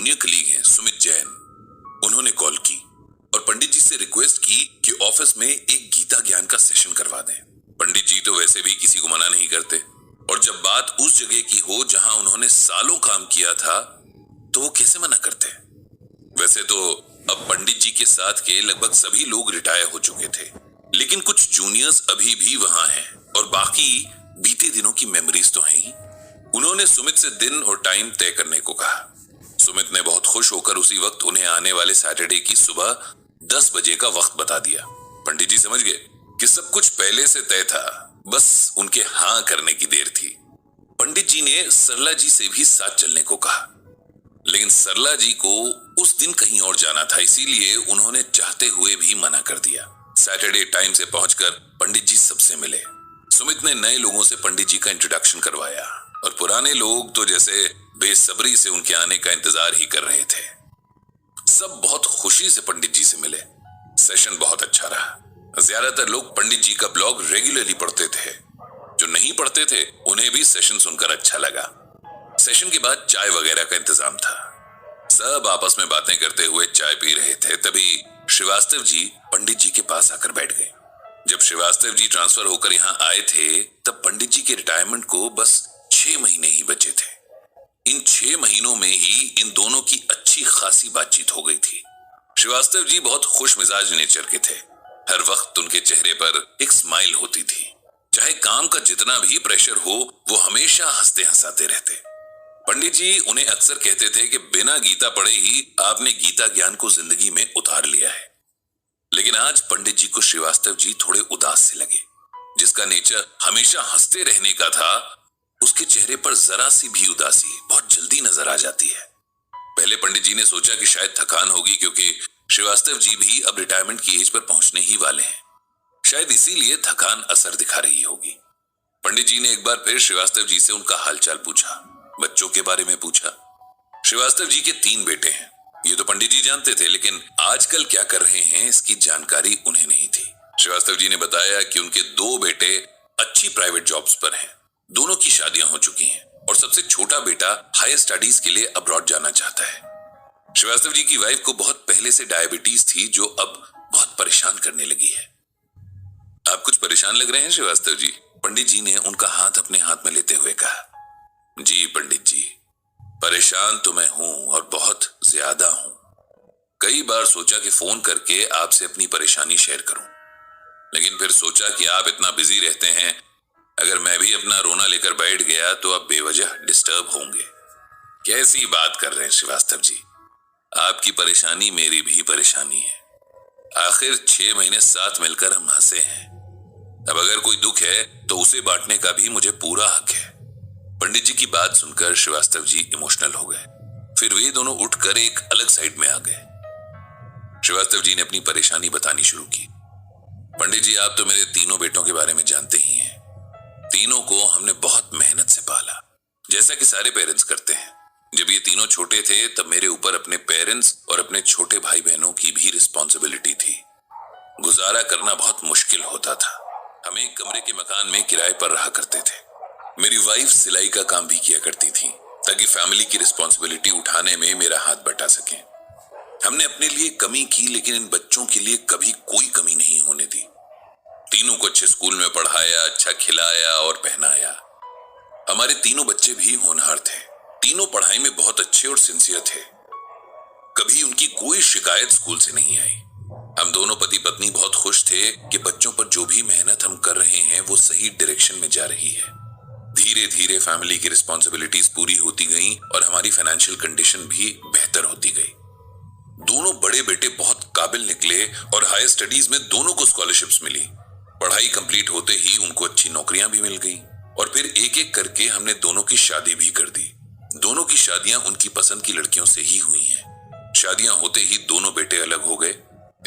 Junior colleague हैं सुमित जैन, उन्होंने call की और पंडित जी से रिक्वेस्ट की कि ऑफिस में एक गीता ज्ञान का सेशन करवा दें। पंडित जी तो वैसे भी किसी को मना नहीं करते, और जब बात उस जगह की हो जहां उन्होंने सालों काम किया था तो वो कैसे मना करते। वैसे तो अब पंडित जी के साथ के लगभग सभी लोग रिटायर हो चुके थे, लेकिन कुछ जूनियर्स अभी भी वहां हैं और बाकी बीते दिनों की मेमोरीज तो हैं ही। उन्होंने सुमित से दिन और टाइम तय करने को कहा। सुमित ने बहुत खुश होकर उसी वक्त उन्हें आने वाले सैटरडे की सुबह 10 बजे का वक्त बता दिया। पंडित जी समझ गए कि सब कुछ पहले से तय था, बस उनके हाँ करने की देर थी। पंडित जी ने सरला जी से भी साथ चलने को कहा, लेकिन सरला जी को उस दिन कहीं और जाना था, इसीलिए उन्होंने चाहते हुए भी मना कर दिया। सैटरडे टाइम से पहुंचकर पंडित जी सबसे मिले। सुमित ने नए लोगों से पंडित जी का इंट्रोडक्शन करवाया और पुराने लोग तो जैसे बेसब्री से उनके आने का इंतजार ही कर रहे थे। सब बहुत खुशी से पंडित जी से मिले। सेशन बहुत अच्छा रहा। ज्यादातर लोग पंडित जी का ब्लॉग रेगुलरली पढ़ते थे। जो नहीं पढ़ते थे उन्हें भी सेशन सुनकर अच्छा लगा। सेशन के बाद चाय वगैरह का इंतजाम था। सब आपस में बातें करते हुए चाय पी रहे थे, तभी श्रीवास्तव जी पंडित जी के पास आकर बैठ गए। जब श्रीवास्तव जी ट्रांसफर होकर यहाँ आए थे तब पंडित जी के रिटायरमेंट को बस 6 महीने ही बचे थे। इन 6 महीनों में ही इन दोनों की अच्छी खासी बातचीत हो गई थी। श्रीवास्तव जी बहुत खुश मिजाज नेचर के थे। हर वक्त उनके चेहरे पर एक स्माइल होती थी। चाहे काम का जितना भी प्रेशर हो, वो हमेशा हंसते हंसाते रहते। पंडित जी उन्हें अक्सर कहते थे कि बिना गीता पढ़े ही आपने गीता ज्ञान को जिंदगी में उतार लिया है। लेकिन आज पंडित जी को श्रीवास्तव जी थोड़े उदास से लगे। जिसका नेचर हमेशा हंसते रहने का था, उसके चेहरे पर जरा सी भी उदासी बहुत जल्दी नजर आ जाती है। पहले पंडित जी ने सोचा कि शायद थकान होगी, क्योंकि श्रीवास्तव जी भी अब रिटायरमेंट की एज पर पहुंचने ही वाले हैं। शायद इसीलिए थकान असर दिखा रही होगी। पंडित जी ने एक बार फिर श्रीवास्तव जी से उनका हालचाल पूछा, बच्चों के बारे में पूछा। श्रीवास्तव जी के 3 बेटे हैं, ये तो पंडित जी जानते थे, लेकिन आजकल क्या कर रहे हैं इसकी जानकारी उन्हें नहीं थी। श्रीवास्तव जी ने बताया कि उनके 2 बेटे अच्छी प्राइवेट जॉब्स पर हैं। दोनों की शादियां हो चुकी हैं और सबसे छोटा बेटा हायर स्टडीज के लिए अब्रॉड जाना चाहता है। श्रीवास्तव जी की वाइफ को बहुत पहले से डायबिटीज थी, जो अब बहुत परेशान करने लगी है। आप कुछ परेशान लग रहे हैं श्रीवास्तव जी, पंडित जी ने उनका हाथ अपने हाथ में लेते हुए कहा। जी पंडित जी, परेशान तो मैं हूं और बहुत ज्यादा हूं। कई बार सोचा कि फोन करके आपसे अपनी परेशानी शेयर करूं, लेकिन फिर सोचा कि आप इतना बिजी रहते हैं, अगर मैं भी अपना रोना लेकर बैठ गया तो आप बेवजह डिस्टर्ब होंगे। कैसी बात कर रहे हैं श्रीवास्तव जी, आपकी परेशानी मेरी भी परेशानी है। आखिर 6 महीने साथ मिलकर हम हंसे हैं। अब अगर कोई दुख है तो उसे बांटने का भी मुझे पूरा हक है। पंडित जी की बात सुनकर श्रीवास्तव जी इमोशनल हो गए। फिर वे दोनों उठकर एक अलग साइड में आ गए। श्रीवास्तव जी ने अपनी परेशानी बतानी शुरू की। पंडित जी, आप तो मेरे 3 बेटों के बारे में जानते ही हैं। तीनों को हमने बहुत मेहनत से पाला, जैसा कि सारे पेरेंट्स करते हैं। जब ये तीनों छोटे थे तब मेरे ऊपर अपने पेरेंट्स और अपने छोटे भाई बहनों की भी रिस्पॉन्सिबिलिटी थी। गुजारा करना बहुत मुश्किल होता था। हम एक कमरे के मकान में किराए पर रहा करते थे। मेरी वाइफ सिलाई का काम भी किया करती थी, ताकि फैमिली की रिस्पॉन्सिबिलिटी उठाने में मेरा हाथ बटा सके। हमने अपने लिए कमी की, लेकिन इन बच्चों के लिए कभी कोई कमी नहीं होने दी। तीनों को अच्छे स्कूल में पढ़ाया, अच्छा खिलाया और पहनाया। हमारे तीनों बच्चे भी होनहार थे। तीनों पढ़ाई में बहुत अच्छे और सिंसियर थे। कभी उनकी कोई शिकायत स्कूल से नहीं आई। हम दोनों पति पत्नी बहुत खुश थे कि बच्चों पर जो भी मेहनत हम कर रहे हैं वो सही डायरेक्शन में जा रही है। धीरे धीरे फैमिली की रिस्पॉन्सिबिलिटीज पूरी होती गईं और हमारी फाइनेंशियल कंडीशन भी बेहतर होती गई। दोनों बड़े बेटे बहुत काबिल निकले और हायर स्टडीज में दोनों को स्कॉलरशिप्स मिली। पढ़ाई कंप्लीट होते ही उनको अच्छी नौकरियां भी मिल गई और फिर एक एक करके हमने दोनों की शादी भी कर दी। दोनों की शादियां उनकी पसंद की लड़कियों से ही हुई हैं। शादियां होते ही दोनों बेटे अलग हो गए।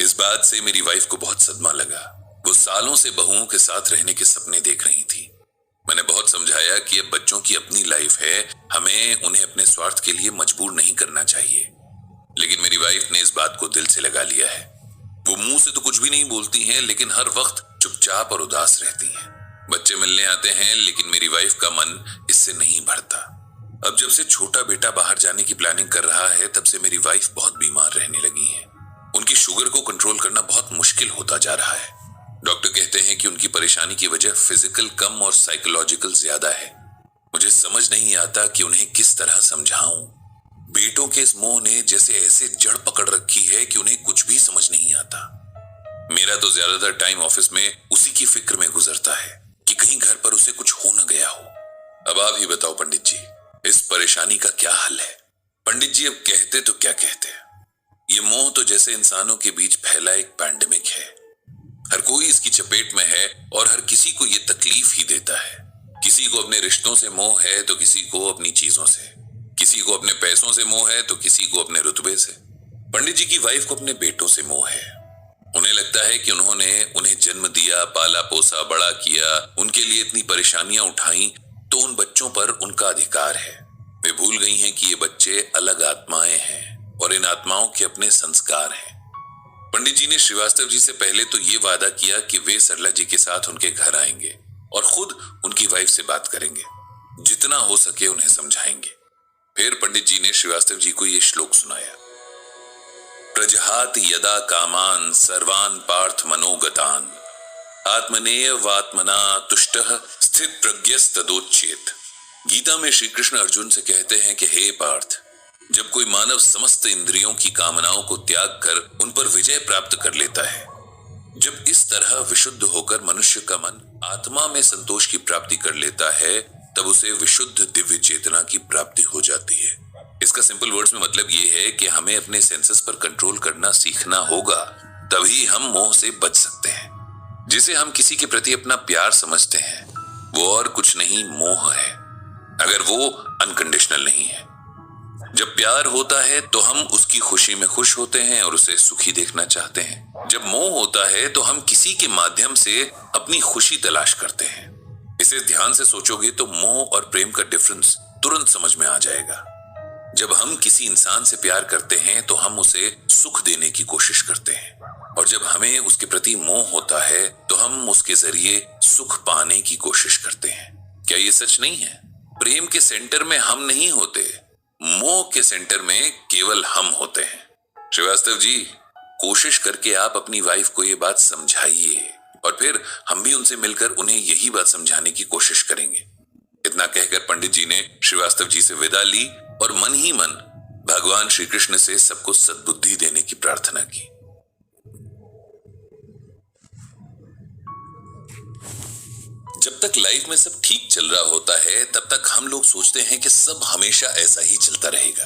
इस बात से मेरी वाइफ को बहुत सदमा लगा। वो सालों से बहुओं के साथ रहने के सपने देख रही थी। मैंने बहुत समझाया कि अब बच्चों की अपनी लाइफ है, हमें उन्हें अपने स्वार्थ के लिए मजबूर नहीं करना चाहिए। लेकिन मेरी वाइफ ने इस बात को दिल से लगा लिया है। वो मुंह से तो कुछ भी नहीं बोलती हैं, लेकिन हर वक्त चुपचाप और उदास रहती हैं। बच्चे मिलने आते हैं, लेकिन मेरी वाइफ का मन इससे नहीं भरता। अब जब से छोटा बेटा बाहर जाने की प्लानिंग कर रहा है, तब से मेरी वाइफ बहुत बीमार रहने लगी है। उनकी शुगर को कंट्रोल करना बहुत मुश्किल होता जा रहा है। डॉक्टर कहते हैं कि उनकी परेशानी की वजह फिजिकल कम और साइकोलॉजिकल ज्यादा है। मुझे समझ नहीं आता कि उन्हें किस तरह समझाऊं। बेटों के इस मोह ने जैसे ऐसे जड़ पकड़ रखी है कि उन्हें कुछ भी समझ नहीं आता। मेरा तो ज्यादातर टाइम ऑफिस में उसी की फिक्र में गुजरता है कि कहीं घर पर उसे कुछ हो न गया हो। अब आप ही बताओ पंडित जी, इस परेशानी का क्या हल है? पंडित जी, अब कहते तो क्या कहते हैं, ये मोह तो जैसे इंसानों के बीच फैला एक पैंडेमिक है। हर कोई इसकी चपेट में है और हर किसी को ये तकलीफ ही देता है। किसी को अपने रिश्तों से मोह है तो किसी को अपनी चीजों से, किसी को अपने पैसों से मोह है तो किसी को अपने रुतबे से। पंडित जी की वाइफ को अपने बेटों से मोह है। उन्हें लगता है कि उन्होंने उन्हें जन्म दिया, पाला पोसा, बड़ा किया, उनके लिए इतनी परेशानियां उठाई, तो उन बच्चों पर उनका अधिकार है। वे भूल गई हैं कि ये बच्चे अलग आत्माएं हैं और इन आत्माओं के अपने संस्कार हैं। पंडित जी ने श्रीवास्तव जी से पहले तो ये वादा किया कि वे सरला जी के साथ उनके घर आएंगे और खुद उनकी वाइफ से बात करेंगे, जितना हो सके उन्हें समझाएंगे। फिर पंडित जी ने श्रीवास्तव जी को ये श्लोक सुनाया। प्रजहात यदा कामान सर्वान पार्थ मनोगतान आत्मनेय वात्मना तुष्टः स्थित प्रज्ञस्तदोच्चेत। गीता में श्री कृष्ण अर्जुन से कहते हैं कि हे पार्थ, जब कोई मानव समस्त इंद्रियों की कामनाओं को त्याग कर उन पर विजय प्राप्त कर लेता है, जब इस तरह विशुद्ध होकर मनुष्य का मन आत्मा में संतोष की प्राप्ति कर लेता है, तब उसे विशुद्ध दिव्य चेतना की प्राप्ति हो जाती है। इसका सिंपल वर्ड्स में मतलब ये है कि हमें अपने सेंसेस पर कंट्रोल करना सीखना होगा, तभी हम मोह से बच सकते हैं। जिसे हम किसी के प्रति अपना प्यार समझते हैं, वो और कुछ नहीं, मोह है, अगर वो अनकंडीशनल नहीं है। जब प्यार होता है तो हम उसकी खुशी में खुश होते हैं और उसे सुखी देखना चाहते हैं। जब मोह होता है तो हम किसी के माध्यम से अपनी खुशी तलाश करते हैं। इसे ध्यान से सोचोगे तो मोह और प्रेम का डिफरेंस तुरंत समझ में आ जाएगा। जब हम किसी इंसान से प्यार करते हैं तो हम उसे सुख देने की कोशिश करते हैं, और जब हमें उसके प्रति मोह होता है तो हम उसके जरिए सुख पाने की कोशिश करते हैं। क्या ये सच नहीं है? प्रेम के सेंटर में हम नहीं होते, मोह के सेंटर में केवल हम होते हैं। श्रीवास्तव जी, कोशिश करके आप अपनी वाइफ को ये बात समझाइए और फिर हम भी उनसे मिलकर उन्हें यही बात समझाने की कोशिश करेंगे। इतना कहकर पंडित जी ने श्रीवास्तव जी से विदा ली और मन ही मन भगवान श्री कृष्ण से सबको सद्बुद्धि देने की प्रार्थना की। जब तक लाइफ में सब ठीक चल रहा होता है, तब तक हम लोग सोचते हैं कि सब हमेशा ऐसा ही चलता रहेगा।